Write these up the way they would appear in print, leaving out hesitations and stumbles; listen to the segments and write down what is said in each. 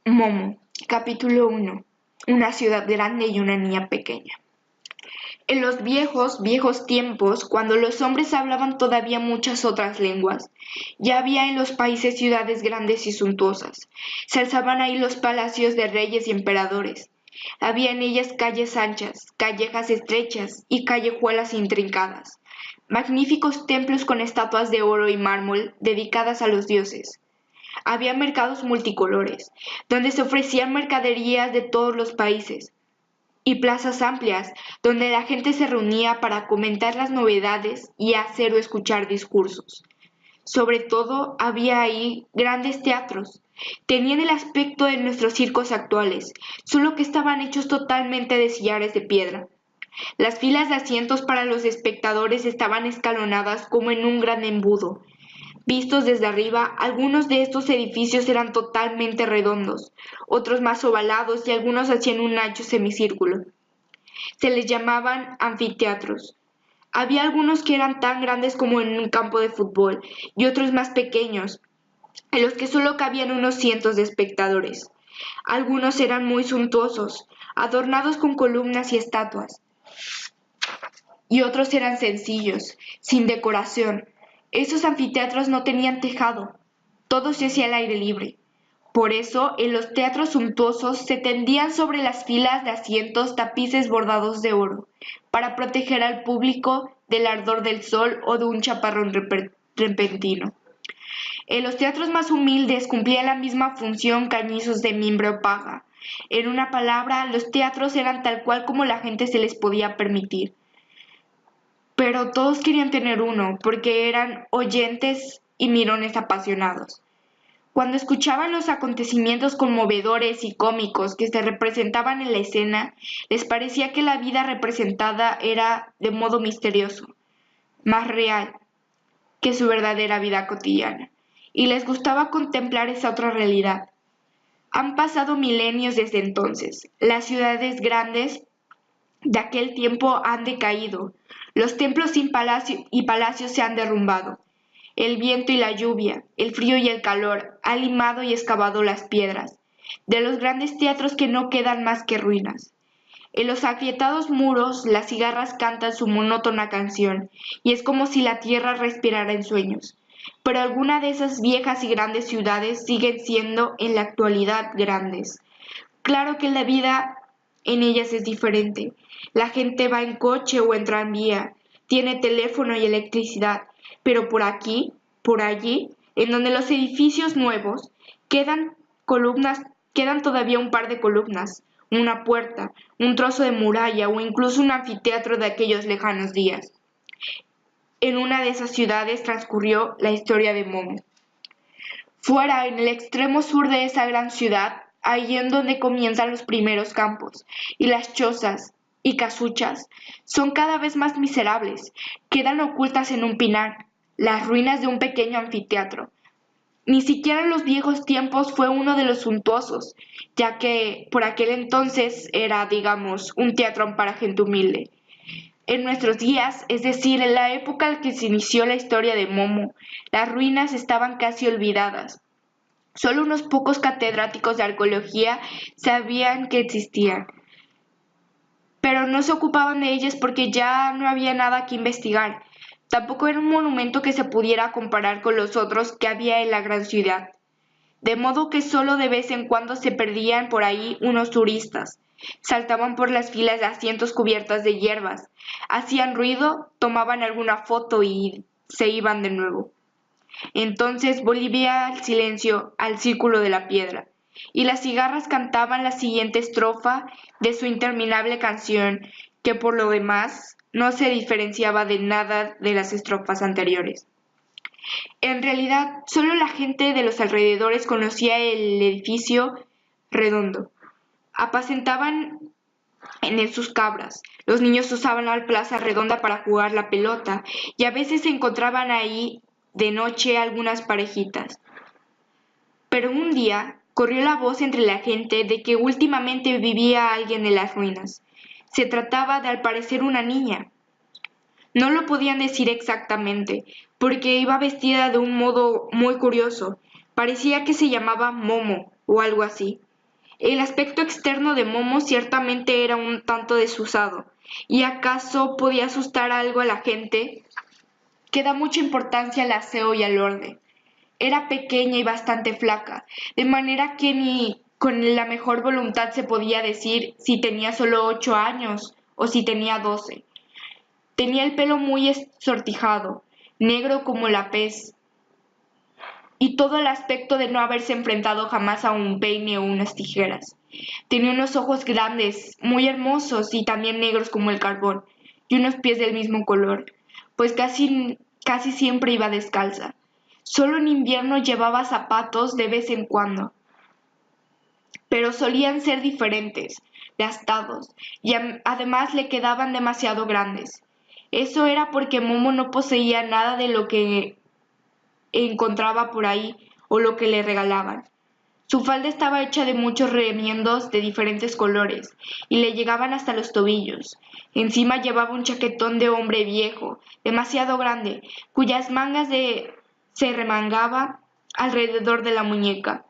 Momo, capítulo 1. Una ciudad grande y una niña pequeña. En los viejos, viejos tiempos, cuando los hombres hablaban todavía muchas otras lenguas, ya había en los países ciudades grandes y suntuosas. Se alzaban ahí los palacios de reyes y emperadores. Había en ellas calles anchas, callejas estrechas y callejuelas intrincadas. Magníficos templos con estatuas de oro y mármol dedicadas a los dioses. Había mercados multicolores, donde se ofrecían mercaderías de todos los países, y plazas amplias, donde la gente se reunía para comentar las novedades y hacer o escuchar discursos. Sobre todo, había ahí grandes teatros. Tenían el aspecto de nuestros circos actuales, solo que estaban hechos totalmente de sillares de piedra. Las filas de asientos para los espectadores estaban escalonadas como en un gran embudo. Vistos desde arriba, algunos de estos edificios eran totalmente redondos, otros más ovalados y algunos hacían un ancho semicírculo. Se les llamaban anfiteatros. Había algunos que eran tan grandes como en un campo de fútbol y otros más pequeños, en los que solo cabían unos cientos de espectadores. Algunos eran muy suntuosos, adornados con columnas y estatuas, y otros eran sencillos, sin decoración. Esos anfiteatros no tenían tejado, todo se hacía al aire libre. Por eso, en los teatros suntuosos se tendían sobre las filas de asientos tapices bordados de oro, para proteger al público del ardor del sol o de un chaparrón repentino. En los teatros más humildes cumplían la misma función cañizos de mimbre o paja. En una palabra, los teatros eran tal cual como la gente se les podía permitir. Pero todos querían tener uno, porque eran oyentes y mirones apasionados. Cuando escuchaban los acontecimientos conmovedores y cómicos que se representaban en la escena, les parecía que la vida representada era, de modo misterioso, más real que su verdadera vida cotidiana, y les gustaba contemplar esa otra realidad. Han pasado milenios desde entonces. Las ciudades grandes de aquel tiempo han decaído, los templos sin palacios se han derrumbado. El viento y la lluvia, el frío y el calor han limado y excavado las piedras. De los grandes teatros que no quedan más que ruinas. En los agrietados muros las cigarras cantan su monótona canción, y es como si la tierra respirara en sueños. Pero algunas de esas viejas y grandes ciudades siguen siendo en la actualidad grandes. Claro que la vida en ellas es diferente. La gente va en coche o en tranvía, tiene teléfono y electricidad, pero por aquí, por allí, en donde los edificios nuevos quedan columnas, quedan todavía un par de columnas, una puerta, un trozo de muralla o incluso un anfiteatro de aquellos lejanos días. En una de esas ciudades transcurrió la historia de Momo. Fuera, en el extremo sur de esa gran ciudad, ahí en donde comienzan los primeros campos, y las chozas y casuchas son cada vez más miserables, quedan ocultas en un pinar, las ruinas de un pequeño anfiteatro. Ni siquiera en los viejos tiempos fue uno de los suntuosos, ya que por aquel entonces era, digamos, un teatro para gente humilde. En nuestros días, es decir, en la época en que se inició la historia de Momo, las ruinas estaban casi olvidadas. Solo unos pocos catedráticos de arqueología sabían que existían, pero no se ocupaban de ellas porque ya no había nada que investigar. Tampoco era un monumento que se pudiera comparar con los otros que había en la gran ciudad. De modo que solo de vez en cuando se perdían por ahí unos turistas. Saltaban por las filas de asientos cubiertas de hierbas, hacían ruido, tomaban alguna foto y se iban de nuevo. Entonces volvía al silencio, al círculo de la piedra, y las cigarras cantaban la siguiente estrofa de su interminable canción, que por lo demás no se diferenciaba de nada de las estrofas anteriores. En realidad, solo la gente de los alrededores conocía el edificio redondo. Apacentaban en él sus cabras. Los niños usaban la plaza redonda para jugar la pelota y a veces se encontraban ahí de noche algunas parejitas. Pero un día corrió la voz entre la gente de que últimamente vivía alguien en las ruinas. Se trataba de al parecer una niña. No lo podían decir exactamente, porque iba vestida de un modo muy curioso. Parecía que se llamaba Momo o algo así. El aspecto externo de Momo ciertamente era un tanto desusado, y acaso podía asustar algo a la gente que da mucha importancia al aseo y al orden. Era pequeña y bastante flaca, de manera que ni con la mejor voluntad se podía decir si tenía solo 8 años o si tenía 12. Tenía el pelo muy ensortijado, negro como la pez, y todo el aspecto de no haberse enfrentado jamás a un peine o unas tijeras. Tenía unos ojos grandes, muy hermosos y también negros como el carbón, y unos pies del mismo color, pues casi siempre iba descalza. Solo en invierno llevaba zapatos de vez en cuando, pero solían ser diferentes, gastados, y además le quedaban demasiado grandes. Eso era porque Momo no poseía nada de lo que encontraba por ahí o lo que le regalaban. Su falda estaba hecha de muchos remiendos de diferentes colores y le llegaban hasta los tobillos. Encima llevaba un chaquetón de hombre viejo, demasiado grande, cuyas se remangaba alrededor de la muñeca.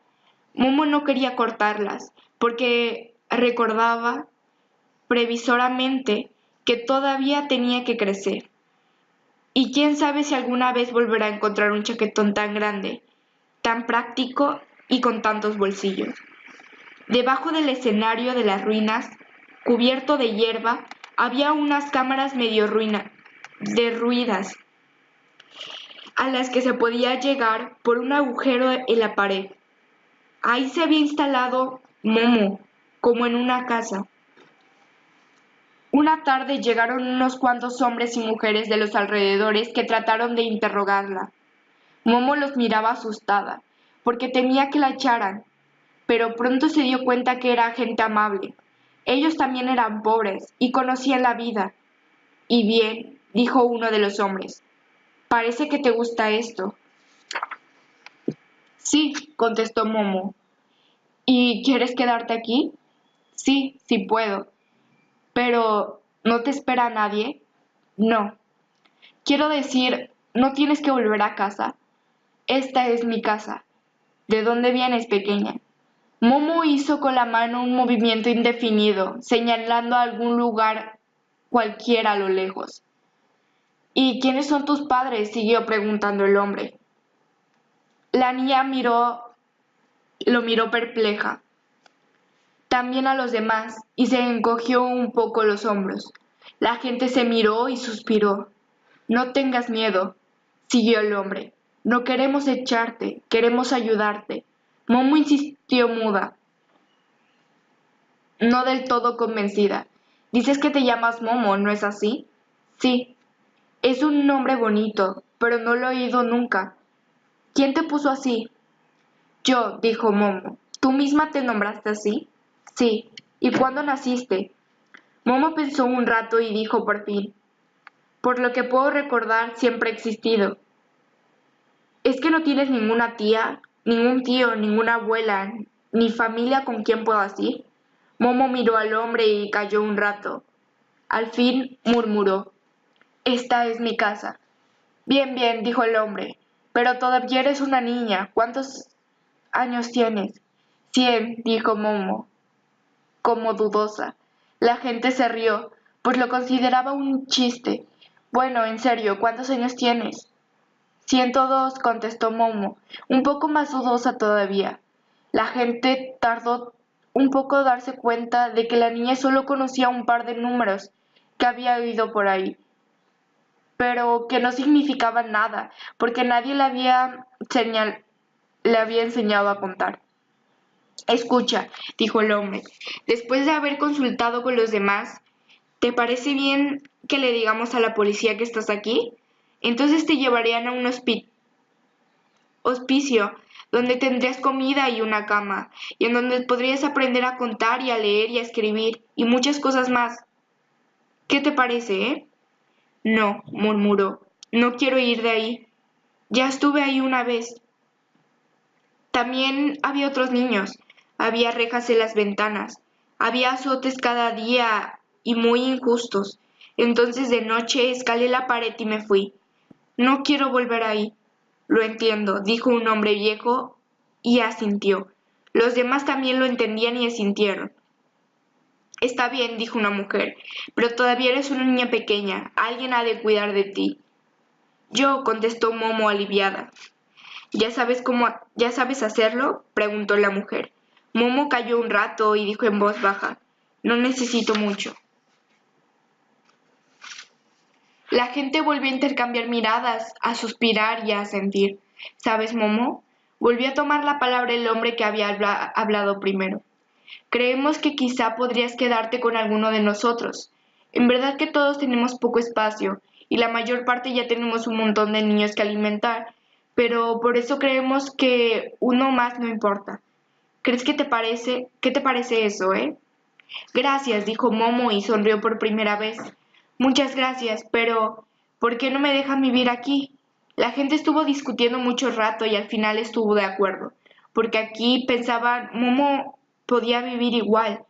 Momo no quería cortarlas, porque recordaba previsoramente que todavía tenía que crecer. Y quién sabe si alguna vez volverá a encontrar un chaquetón tan grande, tan práctico y con tantos bolsillos. Debajo del escenario de las ruinas, cubierto de hierba, había unas cámaras medio derruidas, a las que se podía llegar por un agujero en la pared. Ahí se había instalado Momo, como en una casa. Una tarde llegaron unos cuantos hombres y mujeres de los alrededores que trataron de interrogarla. Momo los miraba asustada, porque temía que la echaran, pero pronto se dio cuenta que era gente amable. Ellos también eran pobres y conocían la vida. Y bien, dijo uno de los hombres, parece que te gusta esto. Sí, contestó Momo. ¿Y quieres quedarte aquí? Sí, sí puedo. Pero, ¿no te espera nadie? No. Quiero decir, ¿no tienes que volver a casa? Esta es mi casa. ¿De dónde vienes, pequeña? Momo hizo con la mano un movimiento indefinido, señalando a algún lugar cualquiera a lo lejos. ¿Y quiénes son tus padres?, siguió preguntando el hombre. La niña lo miró perpleja, también a los demás, y se encogió un poco los hombros. La gente se miró y suspiró. No tengas miedo, siguió el hombre. No queremos echarte, queremos ayudarte. Momo insistió muda, no del todo convencida. Dices que te llamas Momo, ¿no es así? Sí. Es un nombre bonito, pero no lo he oído nunca. ¿Quién te puso así? Yo, dijo Momo. ¿Tú misma te nombraste así? Sí. ¿Y cuándo naciste? Momo pensó un rato y dijo por fin, por lo que puedo recordar, siempre he existido. ¿Es que no tienes ninguna tía, ningún tío, ninguna abuela, ni familia con quien puedas ir? Momo miró al hombre y calló un rato. Al fin murmuró, esta es mi casa. Bien, bien, dijo el hombre, pero todavía eres una niña. ¿Cuántos años tienes? 100, dijo Momo, como dudosa. La gente se rió, pues lo consideraba un chiste. Bueno, en serio, ¿cuántos años tienes? 102, contestó Momo, un poco más dudosa todavía. La gente tardó un poco darse cuenta de que la niña solo conocía un par de números que había oído por ahí, pero que no significaban nada, porque nadie le había enseñado a contar. Escucha, dijo el hombre, después de haber consultado con los demás, ¿te parece bien que le digamos a la policía que estás aquí? Entonces te llevarían a un hospicio, donde tendrías comida y una cama, y en donde podrías aprender a contar y a leer y a escribir, y muchas cosas más. ¿Qué te parece, No, murmuró, no quiero ir de ahí. Ya estuve ahí una vez. También había otros niños, había rejas en las ventanas, había azotes cada día y muy injustos. Entonces de noche escalé la pared y me fui. No quiero volver ahí. Lo entiendo, dijo un hombre viejo y asintió. Los demás también lo entendían y asintieron. Está bien, dijo una mujer, pero todavía eres una niña pequeña. Alguien ha de cuidar de ti. Yo, contestó Momo aliviada. ¿Ya sabes hacerlo? Preguntó la mujer. Momo calló un rato y dijo en voz baja, no necesito mucho. La gente volvió a intercambiar miradas, a suspirar y a sentir. ¿Sabes, Momo? Volvió a tomar la palabra el hombre que había hablado primero. Creemos que quizá podrías quedarte con alguno de nosotros. En verdad que todos tenemos poco espacio y la mayor parte ya tenemos un montón de niños que alimentar, pero por eso creemos que uno más no importa. ¿Crees que te parece? ¿Qué te parece eso, eh? Gracias, dijo Momo y sonrió por primera vez. Muchas gracias, pero ¿por qué no me dejan vivir aquí? La gente estuvo discutiendo mucho rato y al final estuvo de acuerdo, porque aquí pensaban Momo podía vivir igual,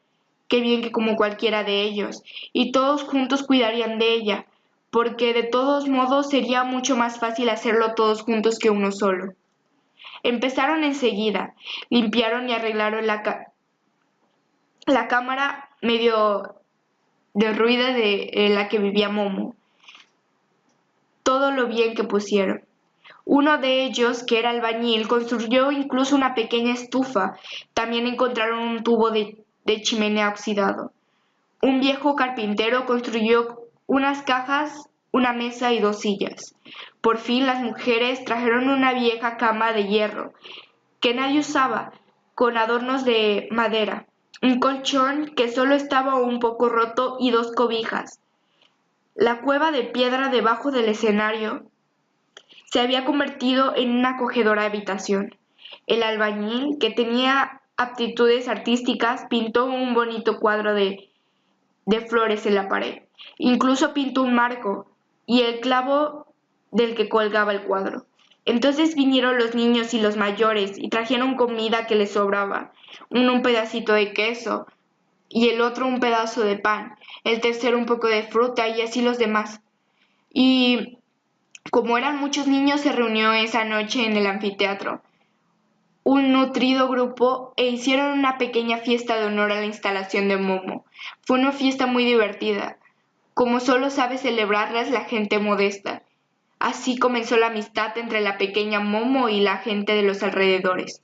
qué bien que como cualquiera de ellos, y todos juntos cuidarían de ella, porque de todos modos sería mucho más fácil hacerlo todos juntos que uno solo. Empezaron enseguida, limpiaron y arreglaron la cámara medio derruida de la que vivía Momo. Todo lo bien que pusieron. Uno de ellos, que era albañil, construyó incluso una pequeña estufa. También encontraron un tubo de chimenea oxidado. Un viejo carpintero construyó unas cajas, una mesa y 2 sillas. Por fin las mujeres trajeron una vieja cama de hierro, que nadie usaba, con adornos de madera, un colchón que solo estaba un poco roto y 2 cobijas. La cueva de piedra debajo del escenario se había convertido en una acogedora habitación. El albañil, que tenía aptitudes artísticas, pintó un bonito cuadro de flores en la pared. Incluso pintó un marco y el clavo del que colgaba el cuadro. Entonces vinieron los niños y los mayores y trajeron comida que les sobraba. Uno un pedacito de queso y el otro un pedazo de pan, el tercero un poco de fruta y así los demás. Y como eran muchos niños, se reunió esa noche en el anfiteatro un nutrido grupo e hicieron una pequeña fiesta de honor a la instalación de Momo. Fue una fiesta muy divertida, como solo sabe celebrarlas la gente modesta. Así comenzó la amistad entre la pequeña Momo y la gente de los alrededores.